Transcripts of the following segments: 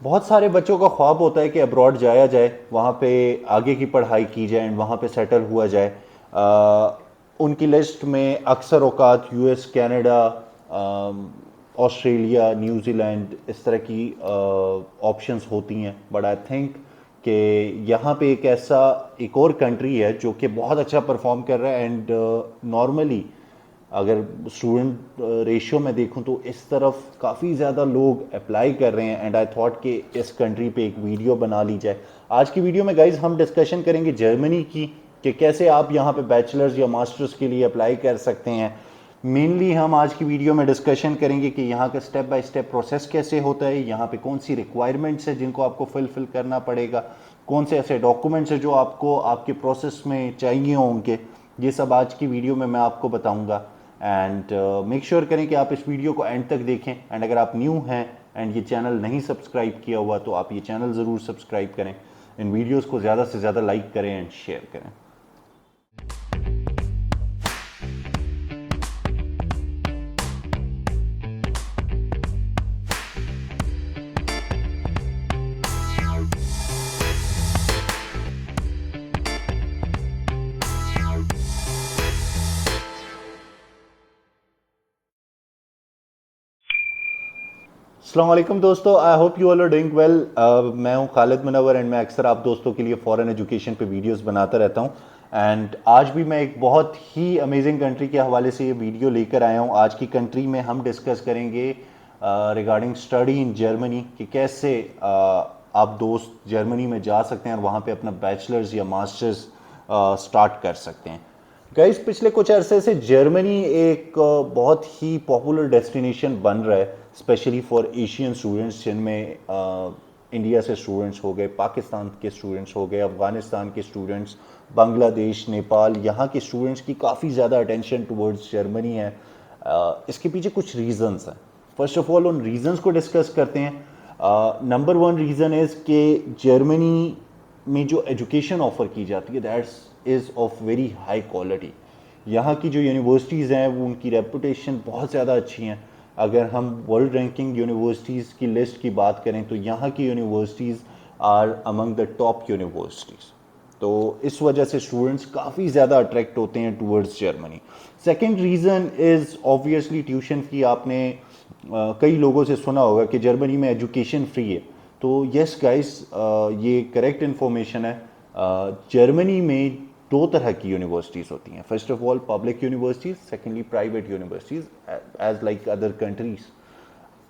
बहुत सारे बच्चों का ख्वाब होता है कि अब्रॉड जाया जाए, वहाँ पे आगे की पढ़ाई की जाए एंड वहाँ पे सेटल हुआ जाए। उनकी लिस्ट में अक्सर औकात यूएस, कनाडा, ऑस्ट्रेलिया, न्यूजीलैंड इस तरह की ऑप्शंस होती हैं। बट आई थिंक कि यहाँ पे एक और कंट्री है जो कि बहुत अच्छा परफॉर्म कर रहा है एंड नॉर्मली अगर स्टूडेंट रेशियो में देखूं तो इस तरफ काफ़ी ज़्यादा लोग अप्लाई कर रहे हैं एंड आई थॉट कि इस कंट्री पे एक वीडियो बना ली जाए। आज की वीडियो में गाइज हम डिस्कशन करेंगे जर्मनी की, कि कैसे आप यहाँ पे बैचलर्स या मास्टर्स के लिए अप्लाई कर सकते हैं। मेनली हम आज की वीडियो में डिस्कशन करेंगे कि यहाँ का स्टेप बाय स्टेप प्रोसेस कैसे होता है, यहाँ पे कौन सी रिक्वायरमेंट्स है जिनको आपको फिल करना पड़ेगा, कौन से ऐसे डॉक्यूमेंट्स हैं जो आपको आपके प्रोसेस में चाहिए होंगे। ये सब आज की वीडियो में मैं आपको बताऊंगा एंड मेक श्योर करें कि आप इस वीडियो को एंड तक देखें। एंड अगर आप न्यू हैं एंड ये चैनल नहीं सब्सक्राइब किया हुआ तो आप ये चैनल ज़रूर सब्सक्राइब करें, इन वीडियोस को ज़्यादा से ज़्यादा लाइक करें एंड शेयर करें। अस्सलाम वालेकुम दोस्तों, I hope you all are doing well. मैं हूं खालिद मुनव्वर एंड मैं अक्सर आप दोस्तों के लिए फॉरेन एजुकेशन पे वीडियोस बनाता रहता हूं। एंड आज भी मैं एक बहुत ही अमेजिंग कंट्री के हवाले से ये वीडियो लेकर आया हूं। आज की कंट्री में हम डिस्कस करेंगे रिगार्डिंग स्टडी इन जर्मनी, कि कैसे आप दोस्त जर्मनी में जा सकते हैं और वहाँ पे अपना बैचलर्स या मास्टर्स स्टार्ट कर सकते हैं। गाइस, पिछले कुछ अरसे से जर्मनी एक बहुत ही पॉपुलर डेस्टिनेशन बन रहा है, स्पेशली फॉर एशियन स्टूडेंट्स, जिनमें इंडिया से स्टूडेंट्स हो गए, पाकिस्तान के स्टूडेंट्स हो गए, अफगानिस्तान के स्टूडेंट्स, बांग्लादेश, नेपाल, यहाँ के स्टूडेंट्स की काफ़ी ज़्यादा अटेंशन टुवर्ड्स जर्मनी है। इसके पीछे कुछ रीजंस हैं। फर्स्ट ऑफ ऑल उन रीजंस को डिस्कस करते हैं। नंबर वन रीज़न इज़ कि जर्मनी में जो एजुकेशन ऑफर की जाती है that's is of very high quality. यहाँ की जो यूनिवर्सिटीज़ हैं वो उनकी रेपुटेशन बहुत ज़्यादा अच्छी हैं। अगर हम वर्ल्ड रैंकिंग यूनिवर्सिटीज़ की लिस्ट की बात करें तो यहाँ की universities are among the top universities. तो इस वजह से स्टूडेंट्स काफ़ी ज़्यादा अट्रैक्ट होते हैं towards Germany. Second reason is obviously tuition fee. आपने कई लोगों से सुना होगा कि जर्मनी में एजुकेशन फ्री है। तो यस गाइस, ये करेक्ट इन्फॉर्मेशन है। जर्मनी में दो तरह की यूनिवर्सिटीज़ होती हैं। First of all public universities, secondly private universities, as like other countries.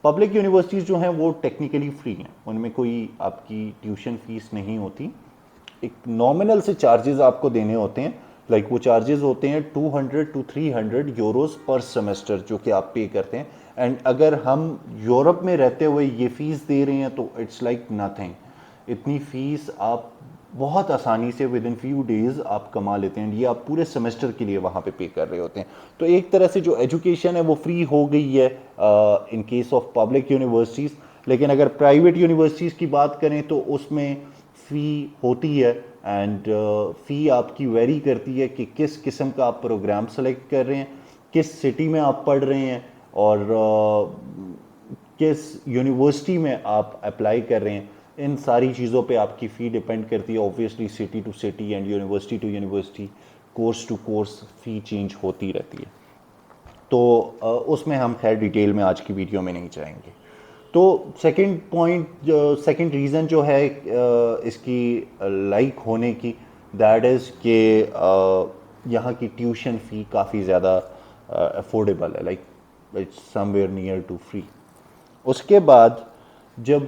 Public universities जो हैं वो टेक्निकली फ्री हैं, उनमें कोई आपकी ट्यूशन फीस नहीं होती। एक नॉमिनल से चार्जेस आपको देने होते हैं, लाइक वो चार्जेस होते हैं 200 टू 300 यूरोस पर सेमेस्टर जो कि आप पे करते हैं। एंड अगर हम यूरोप में रहते हुए ये फ़ीस दे रहे हैं तो इट्स लाइक नथिंग। इतनी फ़ीस आप बहुत आसानी से विद इन फ्यू डेज़ आप कमा लेते हैं। ये आप पूरे सेमेस्टर के लिए वहाँ पे कर रहे होते हैं। तो एक तरह से जो एजुकेशन है वो फ्री हो गई है in case of public universities. लेकिन अगर प्राइवेट यूनिवर्सिटीज़ की बात करें तो उसमें फ़ी होती है एंड फ़ी आपकी वेरी करती है कि किस किस्म का आप प्रोग्राम सेलेक्ट कर रहे हैं, किस सिटी में आप पढ़ रहे हैं और किस यूनिवर्सिटी में आप अप्लाई कर रहे हैं। इन सारी चीज़ों पे आपकी फ़ी डिपेंड करती है। Obviously city to city and university to university, course to course fee change होती रहती है। तो उसमें हम खैर डिटेल में आज की वीडियो में नहीं जाएंगे। तो सेकंड पॉइंट, सेकंड रीज़न जो है इसकी लाइक होने की, दैट इज़ कि यहाँ की ट्यूशन फ़ी काफ़ी ज़्यादा अफोर्डेबल है, like it's somewhere near to free. उसके बाद जब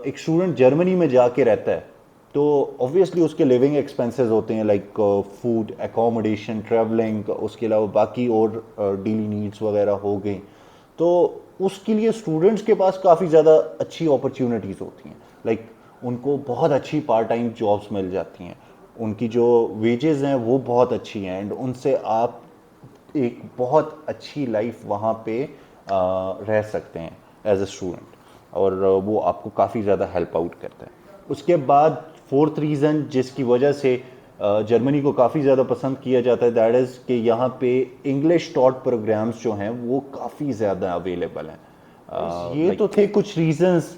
एक स्टूडेंट जर्मनी में जाके रहता है तो ऑब्वियसली उसके लिविंग एक्सपेंसेस होते हैं, लाइक फूड, एकोमोडेशन, ट्रैवलिंग, उसके अलावा बाकी और डेली नीड्स वगैरह हो गई। तो उसके लिए स्टूडेंट्स के पास काफ़ी ज़्यादा अच्छी अपॉर्चुनिटीज़ होती हैं, लाइक उनको बहुत अच्छी पार्ट टाइम जॉब्स मिल जाती हैं, उनकी जो वेजेस हैं वो बहुत अच्छी हैं एंड उनसे आप एक बहुत अच्छी लाइफ वहाँ पे रह सकते हैं एज अ स्टूडेंट, और वो आपको काफ़ी ज़्यादा हेल्प आउट करता है। उसके बाद फोर्थ रीज़न जिसकी वजह से जर्मनी को काफ़ी ज़्यादा पसंद किया जाता है, दैट इज़ कि यहाँ पे इंग्लिश टॉट प्रोग्राम्स जो हैं वो काफ़ी ज़्यादा अवेलेबल हैं। ये तो थे कुछ रीजंस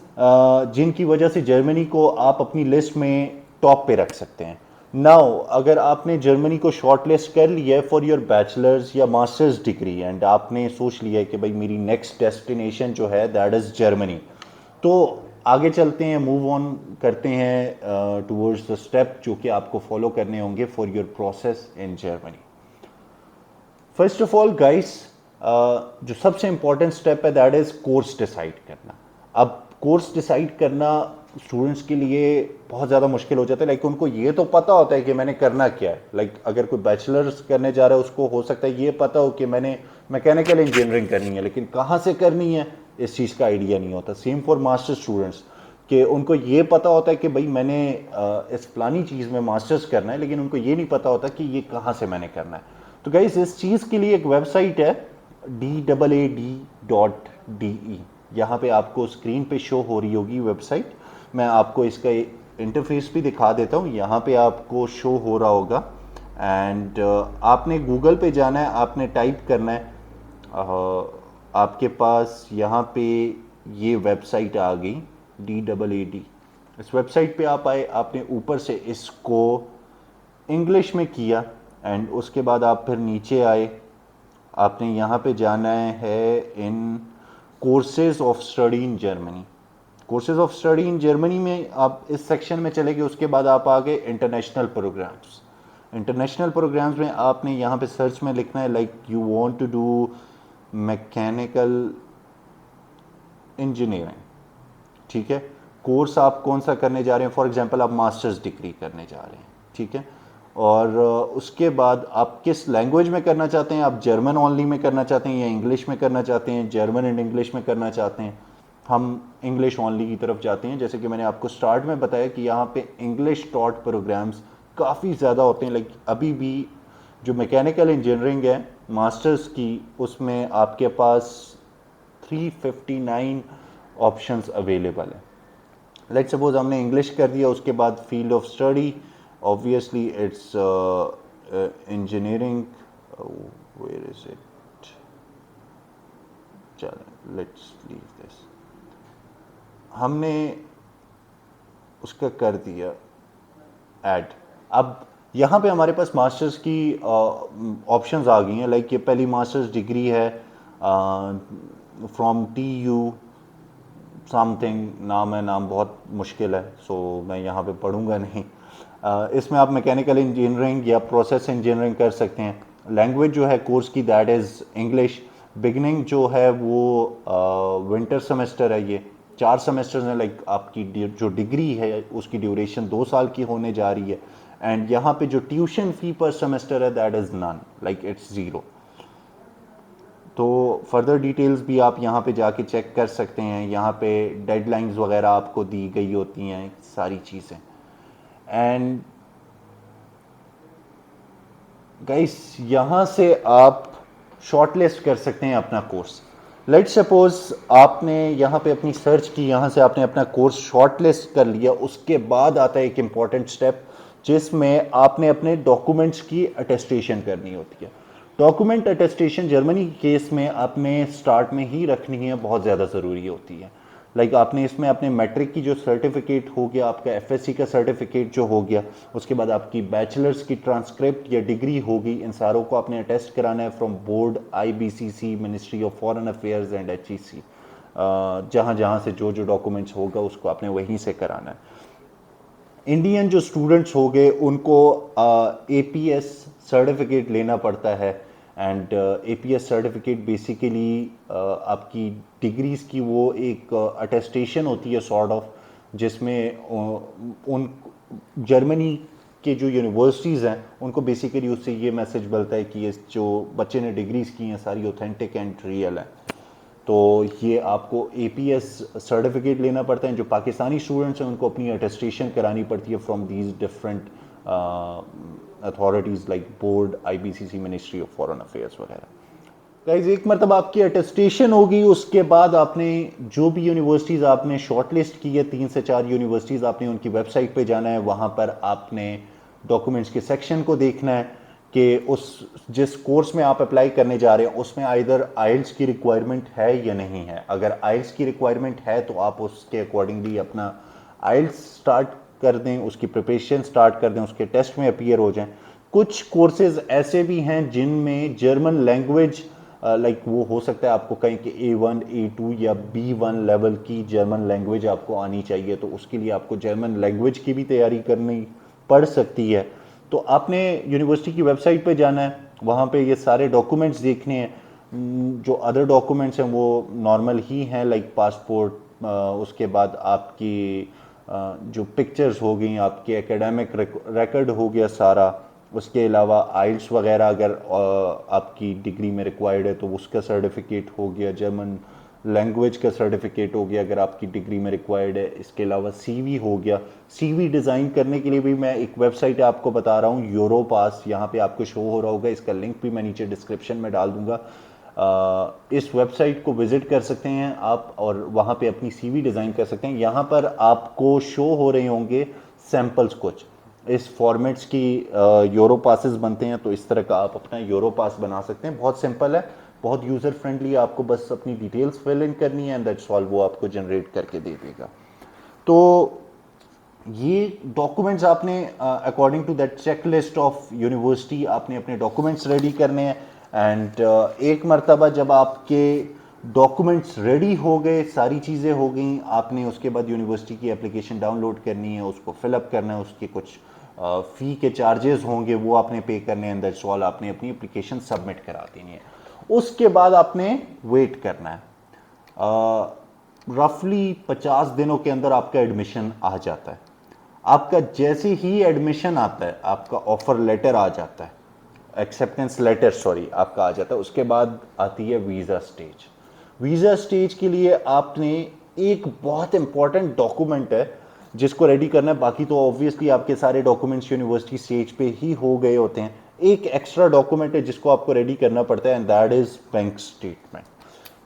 जिनकी वजह से जर्मनी को आप अपनी लिस्ट में टॉप पे रख सकते हैं। नाउ अगर आपने जर्मनी को शॉर्ट लिस्ट कर लिया है फॉर योर बैचलर्स या मास्टर्स डिग्री एंड आपने सोच लिया है कि भाई मेरी नेक्स्ट डेस्टिनेशन जो है दैट इज़ जर्मनी, तो आगे चलते हैं, मूव ऑन करते हैं टूवर्ड्स द स्टेप जो कि आपको फॉलो करने होंगे for your process in Germany. First of all guys, जो सबसे इंपॉर्टेंट स्टेप है दैट इज कोर्स डिसाइड करना। अब कोर्स डिसाइड करना स्टूडेंट्स के लिए बहुत ज़्यादा मुश्किल हो जाता है। लाइक उनको ये तो पता होता है कि मैंने करना क्या है। लाइक अगर कोई बैचलर्स करने जा रहा है उसको हो सकता है ये पता हो कि मैंने मैकेनिकल इंजीनियरिंग करनी है, लेकिन कहाँ से करनी है इस चीज़ का आइडिया नहीं होता। सेम फॉर मास्टर स्टूडेंट्स कि उनको ये पता होता है कि भाई मैंने इस फलानी चीज़ में मास्टर्स करना है, लेकिन उनको ये नहीं पता होता कि ये कहाँ से मैंने करना है। तो गाइस इस चीज़ के लिए एक वेबसाइट है DAAD.DE। यहाँ पे आपको स्क्रीन पे शो हो रही होगी वेबसाइट। मैं आपको इसका इंटरफेस भी दिखा देता हूँ। यहाँ पे आपको शो हो रहा होगा एंड आपने गूगल पे जाना है, आपने टाइप करना है। आपके पास यहाँ पे ये वेबसाइट आ गई DAAD। इस वेबसाइट पे आप आए, आपने ऊपर से इसको इंग्लिश में किया एंड उसके बाद आप फिर नीचे आए। आपने यहाँ पे जाना है in courses of study in Germany. Courses of study in Germany में आप इस सेक्शन में चले गए। उसके बाद आप आ गए इंटरनेशनल प्रोग्राम्स। इंटरनेशनल प्रोग्राम्स में आपने यहाँ पे सर्च में लिखना है like you want to do mechanical engineering, ठीक है। कोर्स आप कौन सा करने जा रहे हैं, फॉर एग्जांपल आप मास्टर्स डिग्री करने जा रहे हैं, ठीक है। और उसके बाद आप किस लैंग्वेज में करना चाहते हैं, आप जर्मन ओनली में करना चाहते हैं या इंग्लिश में करना चाहते हैं, जर्मन एंड इंग्लिश में करना चाहते हैं। हम इंग्लिश ओनली की तरफ जाते हैं। जैसे कि मैंने आपको स्टार्ट में बताया कि यहाँ पे इंग्लिश टॉट प्रोग्राम्स काफ़ी ज़्यादा होते हैं। लाइक अभी भी जो मैकेनिकल इंजीनियरिंग है मास्टर्स की, उसमें आपके पास 359 ऑप्शंस अवेलेबल है। लेट सपोज हमने इंग्लिश कर दिया, उसके बाद field of study obviously it's engineering. Where is it? चलो let's leave this. हमने उसका कर दिया ऐड। अब यहाँ पे हमारे पास मास्टर्स की ऑप्शंस आ गई हैं। लाइक ये पहली मास्टर्स डिग्री है फ्रॉम TU समथिंग, नाम है, नाम बहुत मुश्किल है सो मैं यहाँ पे पढ़ूंगा नहीं। इसमें आप मैकेनिकल इंजीनियरिंग या प्रोसेस इंजीनियरिंग कर सकते हैं। लैंग्वेज जो है कोर्स की दैट इज़ इंग्लिश। बिगनिंग जो है वो विंटर सेमेस्टर है। ये 4 सेमेस्टर्स हैं। लाइक आपकी जो डिग्री है उसकी ड्यूरेशन 2 साल की होने जा रही है। एंड यहाँ पे जो ट्यूशन फी पर सेमेस्टर है that is none, like it's zero. तो फर्दर डिटेल्स भी आप यहाँ पे जाके चेक कर सकते हैं। यहाँ पे डेडलाइंस वगैरह आपको दी गई होती हैं, सारी चीज़ें। एंड गाइस यहाँ से आप शॉर्टलिस्ट कर सकते हैं अपना कोर्स। लेट सपोज आपने यहाँ पे अपनी सर्च की, यहाँ से आपने अपना कोर्स शॉर्टलिस्ट कर लिया। उसके बाद आता है एक इम्पॉर्टेंट स्टेप जिसमें आपने अपने डॉक्यूमेंट्स की अटेस्टेशन करनी होती है। डॉक्यूमेंट अटेस्टेशन जर्मनी के केस में आपने स्टार्ट में ही रखनी है, बहुत ज़्यादा ज़रूरी होती है। लाइक आपने इसमें अपने मैट्रिक की जो सर्टिफिकेट हो गया, आपका FSC का सर्टिफिकेट जो हो गया, उसके बाद आपकी बैचलर्स की ट्रांसक्रिप्ट या डिग्री होगी, इन सारों को आपने अटेस्ट कराना है from board, IBCC, ministry of foreign affairs and HEC। जहाँ जहाँ से जो जो डॉक्यूमेंट्स होगा उसको आपने वहीं से कराना है। इंडियन जो स्टूडेंट्स हो गए उनको APS सर्टिफिकेट लेना पड़ता है। एंड APS सर्टिफिकेट बेसिकली आपकी डिग्रीज़ की वो एक अटेस्टेशन होती है सॉर्ट ऑफ, जिसमें उन जर्मनी के जो यूनिवर्सिटीज़ हैं उनको बेसिकली उससे ये मैसेज मिलता है कि ये जो बच्चे ने डिग्रीज़ की हैं सारी ऑथेंटिक एंड रियल है। तो ये आपको APS सर्टिफिकेट लेना पड़ता है। जो पाकिस्तानी स्टूडेंट्स हैं उनको अपनी अटेस्टेशन करानी पड़ती है from these different authorities like board, IBCC, ministry of foreign affairs वगैरह। गाइस एक मरतबा आपकी अटेस्टेशन होगी, उसके बाद आपने जो भी यूनिवर्सिटीज़ आपने शॉर्टलिस्ट की है, 3 से 4 यूनिवर्सिटीज़, आपने उनकी वेबसाइट पे जाना है। वहाँ पर आपने डॉक्यूमेंट्स के सेक्शन को देखना है कि उस जिस कोर्स में आप अप्लाई करने जा रहे हैं उसमें आइदर आइल्स की रिक्वायरमेंट है या नहीं है। अगर आइल्स की रिक्वायरमेंट है तो आप उसके अकॉर्डिंगली अपना आइल्स स्टार्ट कर दें, उसकी प्रिपरेशन स्टार्ट कर दें, उसके टेस्ट में अपीयर हो जाएं। कुछ कोर्सेज ऐसे भी हैं जिनमें जर्मन लैंग्वेज लाइक वो हो सकता है आपको कहीं कि A1 A2 या B1 लेवल की जर्मन लैंग्वेज आपको आनी चाहिए, तो उसके लिए आपको जर्मन लैंग्वेज की भी तैयारी करनी पड़ सकती है। तो आपने यूनिवर्सिटी की वेबसाइट पे जाना है, वहाँ पे ये सारे डॉक्यूमेंट्स देखने हैं। जो अदर डॉक्यूमेंट्स हैं वो नॉर्मल ही हैं, लाइक पासपोर्ट, उसके बाद आपकी जो पिक्चर्स हो गई, आपके एकेडमिक रिकॉर्ड हो गया सारा। उसके अलावा आइल्स वगैरह अगर आपकी डिग्री में रिक्वायर्ड है तो उसका सर्टिफिकेट हो गया, जर्मन लैंग्वेज का सर्टिफिकेट हो गया अगर आपकी डिग्री में रिक्वायर्ड है। इसके अलावा सीवी हो गया। सीवी डिज़ाइन करने के लिए भी मैं एक वेबसाइट आपको बता रहा हूँ, यूरोपास, यहाँ पे आपको शो हो रहा होगा, इसका लिंक भी मैं नीचे डिस्क्रिप्शन में डाल दूंगा। इस वेबसाइट को विजिट कर सकते हैं आप और वहाँ पे अपनी सीवी डिज़ाइन कर सकते हैं। यहाँ पर आपको शो हो रहे होंगे सैम्पल्स कुछ इस फॉर्मेट्स की। यूरो पासेस बनते हैं तो इस तरह का आप अपना यूरो पास बना सकते हैं। बहुत सिंपल है, बहुत यूज़र फ्रेंडली है, आपको बस अपनी डिटेल्स फिल इन करनी है एंड दैट्स ऑल, वो आपको जनरेट करके दे देगा। तो ये डॉक्यूमेंट्स आपने according to that checklist of university आपने अपने डॉक्यूमेंट्स रेडी करने हैं। एंड एक मरतबा जब आपके डॉक्यूमेंट्स रेडी हो गए, सारी चीज़ें हो गई, आपने उसके बाद यूनिवर्सिटी की एप्लीकेशन डाउनलोड करनी है, उसको फिलअप करना है, उसके कुछ फ़ी के चार्जेस होंगे वो आपने पे करने हैं, दैट्स ऑल। आपने अपनी एप्लीकेशन सबमिट करा देनी है। उसके बाद आपने वेट करना है। रफली 50 दिनों के अंदर आपका एडमिशन आ जाता है। आपका जैसे ही एडमिशन आता है, आपका ऑफर लेटर आ जाता है, एक्सेप्टेंस लेटर सॉरी आपका आ जाता है। उसके बाद आती है वीज़ा स्टेज। वीज़ा स्टेज के लिए आपने एक बहुत इंपॉर्टेंट डॉक्यूमेंट है जिसको रेडी करना है। बाकी तो ऑब्वियसली आपके सारे डॉक्यूमेंट्स यूनिवर्सिटी स्टेज पे ही हो गए होते हैं। एक एक्स्ट्रा डॉक्यूमेंट है जिसको आपको रेडी करना पड़ता है and that is bank statement.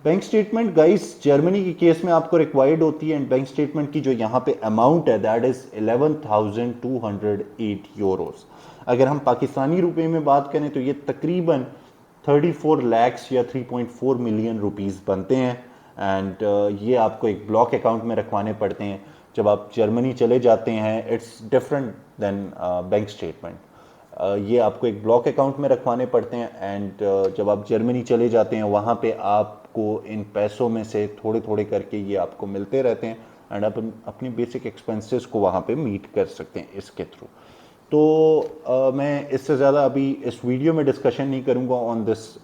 Bank statement guys Germany के केस में आपको रिक्वायर्ड होती है एंड बैंक स्टेटमेंट की जो यहाँ पे अमाउंट है दैट इज 11,208 यूरोस। अगर हम पाकिस्तानी रुपए में बात करें तो ये तकरीबन 34 लैक्स या 3.4 मिलियन रुपीस बनते हैं। एंड ये आपको एक ब्लॉक अकाउंट में रखवाने पड़ते हैं। जब आप जर्मनी चले जाते हैं it's different than bank statement. ये आपको एक ब्लॉक अकाउंट में रखवाने पड़ते हैं एंड जब आप जर्मनी चले जाते हैं वहाँ पे आपको इन पैसों में से थोड़े थोड़े करके ये आपको मिलते रहते हैं एंड आप अपनी बेसिक एक्सपेंसेस को वहाँ पे मीट कर सकते हैं इसके थ्रू। तो मैं इससे ज़्यादा अभी इस वीडियो में डिस्कशन नहीं करूँगा on this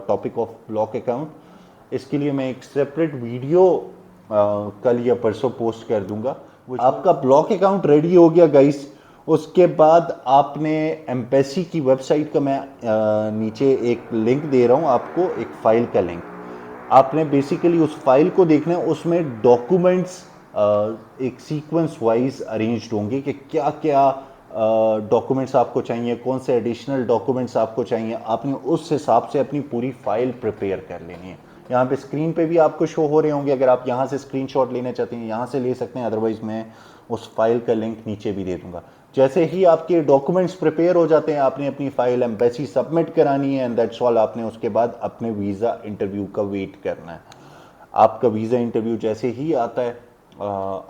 topic of block account. इसके लिए मैं एक सेपरेट वीडियो कल या परसों पोस्ट कर दूंगा। आपका ब्लॉक अकाउंट रेडी हो गया गाइस। उसके बाद आपने एम्बेसी की वेबसाइट का मैं नीचे एक लिंक दे रहा हूँ आपको, एक फाइल का लिंक। आपने बेसिकली उस फाइल को देखना है, उसमें डॉक्यूमेंट्स एक सीक्वेंस वाइज अरेंज्ड होंगे कि क्या क्या डॉक्यूमेंट्स आपको चाहिए, कौन से एडिशनल डॉक्यूमेंट्स आपको चाहिए। आपने उस हिसाब से अपनी पूरी फाइल प्रिपेयर कर लेनी है। यहाँ पे स्क्रीन पे भी आपको शो हो रहे होंगे, अगर आप यहाँ से स्क्रीनशॉट लेना चाहते हैं यहाँ से ले सकते हैं, अदरवाइज मैं उस फाइल का लिंक नीचे भी दे दूंगा। जैसे ही आपके डॉक्यूमेंट्स प्रिपेयर हो जाते हैं आपने अपनी फाइल एम्बेसी सबमिट करानी है एंड दैट्स ऑल। आपने उसके बाद अपने वीज़ा इंटरव्यू का वेट करना है। आपका वीज़ा इंटरव्यू जैसे ही आता है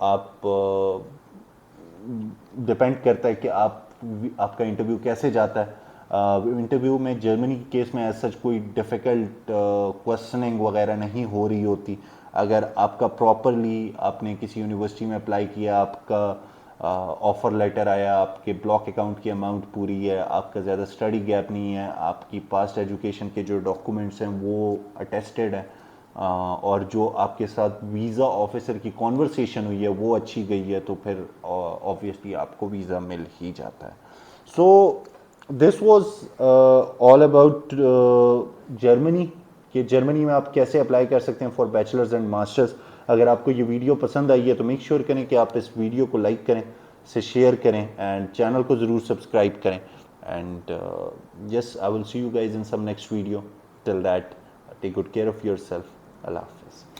आप डिपेंड करता है कि आपका इंटरव्यू कैसे जाता है। इंटरव्यू में जर्मनी के केस में ऐसा कोई डिफ़िकल्ट क्वेश्चनिंग वगैरह नहीं हो रही होती। अगर आपका प्रॉपरली आपने किसी यूनिवर्सिटी में अप्लाई किया, आपका ऑफ़र लेटर आया, आपके ब्लॉक अकाउंट की अमाउंट पूरी है, आपका ज़्यादा स्टडी गैप नहीं है, आपकी पास्ट एजुकेशन के जो डॉक्यूमेंट्स हैं वो अटेस्टेड है और जो आपके साथ वीज़ा ऑफिसर की कॉन्वर्सेशन हुई है वो अच्छी गई है, तो फिर ऑब्वियसली आपको वीज़ा मिल ही जाता है। So this was all about Germany, कि जर्मनी में आप कैसे अप्लाई कर सकते हैं फॉर बैचलर्स एंड मास्टर्स। अगर आपको ये वीडियो पसंद आई है तो मेक श्योर करें कि आप इस वीडियो को लाइक करें, इसे शेयर करें एंड चैनल को ज़रूर सब्सक्राइब करें। And yes, I will see you guys in some next video. Till that, take good care of your self. अल्लाह हाफ़िज़।